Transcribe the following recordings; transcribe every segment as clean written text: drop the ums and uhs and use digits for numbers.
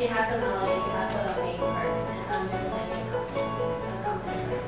she has a melody, she has a main part, and there's a leading accompaniment.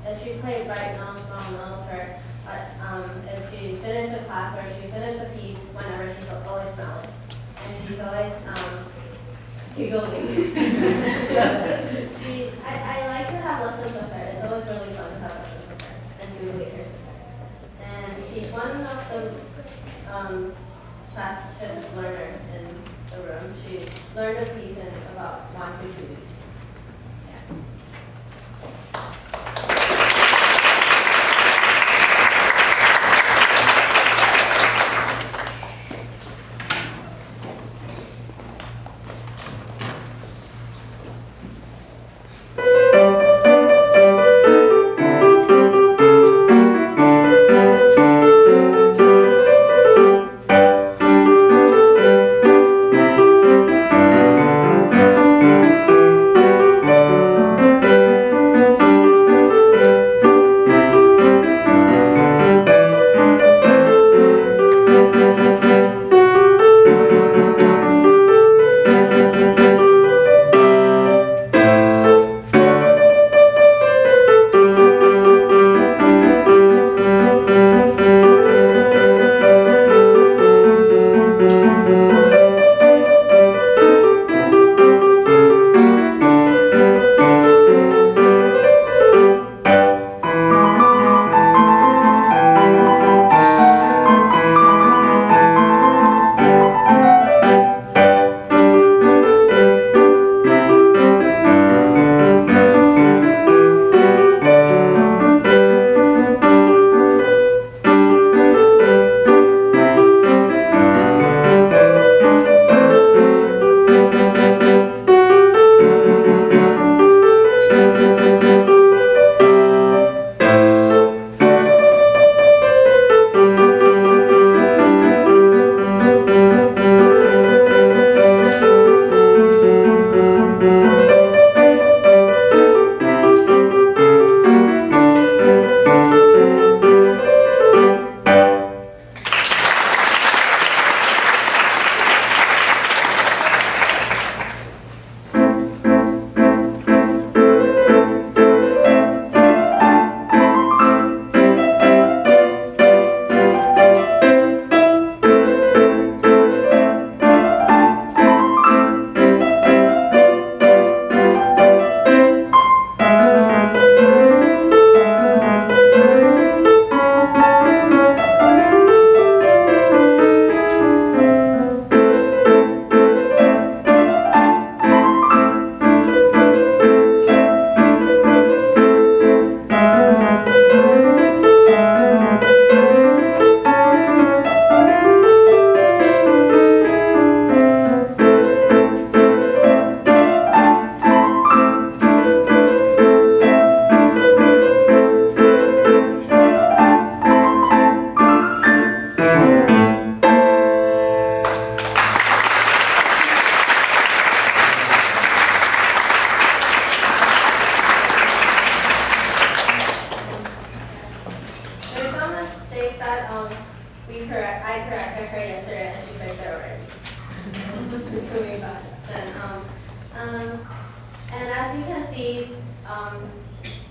If she played right notes, wrong notes, or if she finished a class or she finished a piece, whenever she's always smiling. And she's always giggling. I like to have lessons with her. It's always really fun to have lessons with her and do leaders. And she's one of the fastest learners in the room. She learned a piece in about 1 to 2 weeks.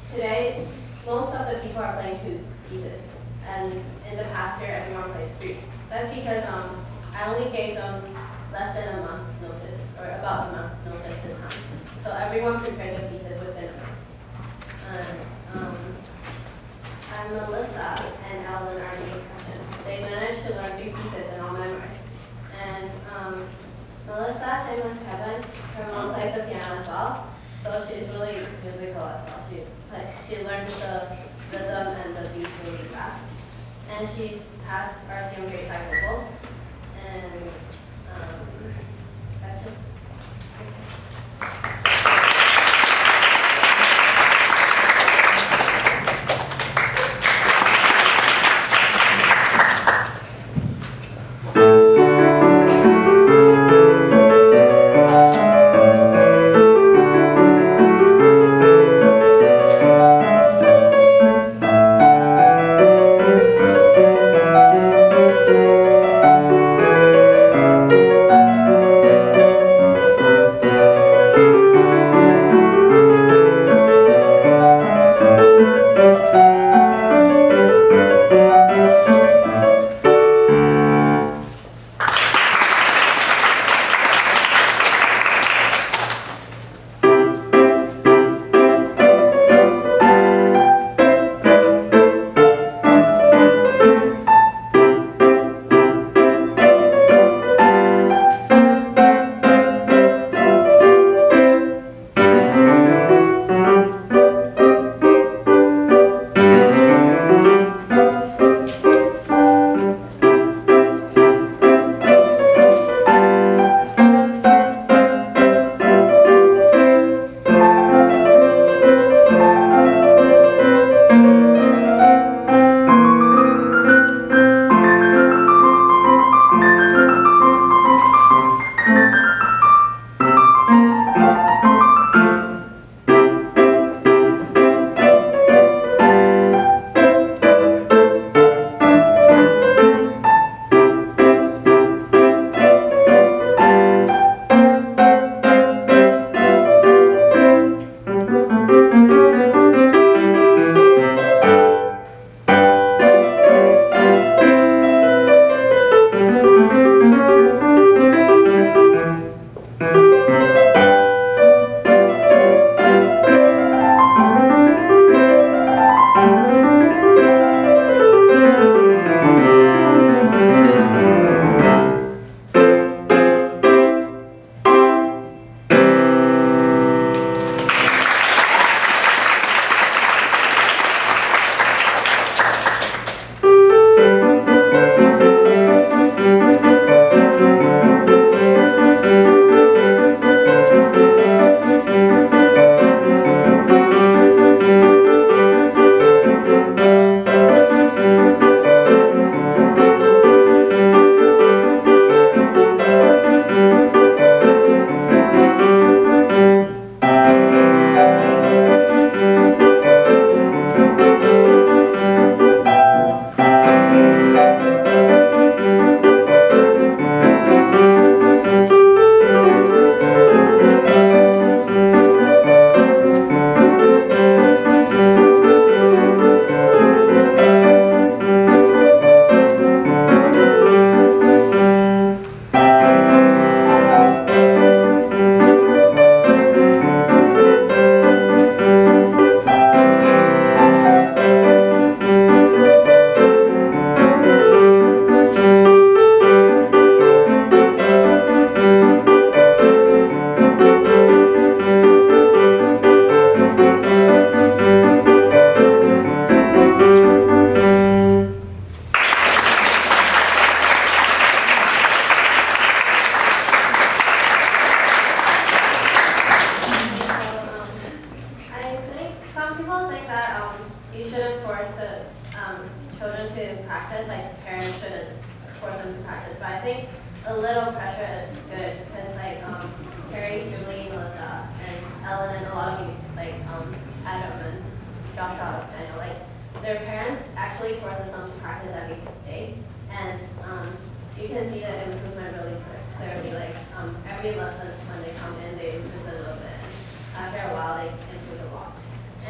today, most of the people are playing 2 pieces, and in the past year, everyone plays 3. That's because I only gave them less than a month notice, or about a month notice this time. So everyone prepared the pieces within a month. And Melissa and Ellen are the exceptions. They managed to learn 3 pieces and all memorized. And Melissa, same as Kevin, her mom plays the piano as well, so she's really musical as well. She learns the rhythm and the beats really fast. And she's passed RCM grade 5 level. And that's it.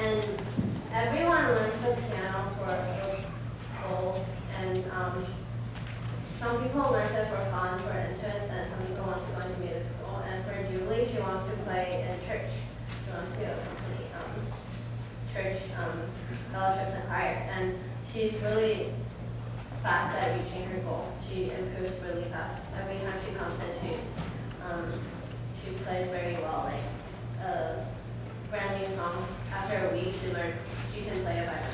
And church fellowships and choir, and she's really fast at reaching her goal. She improves really fast. Every time she comes in, she plays very well. Like a brand new song, after a week, she can play it by herself.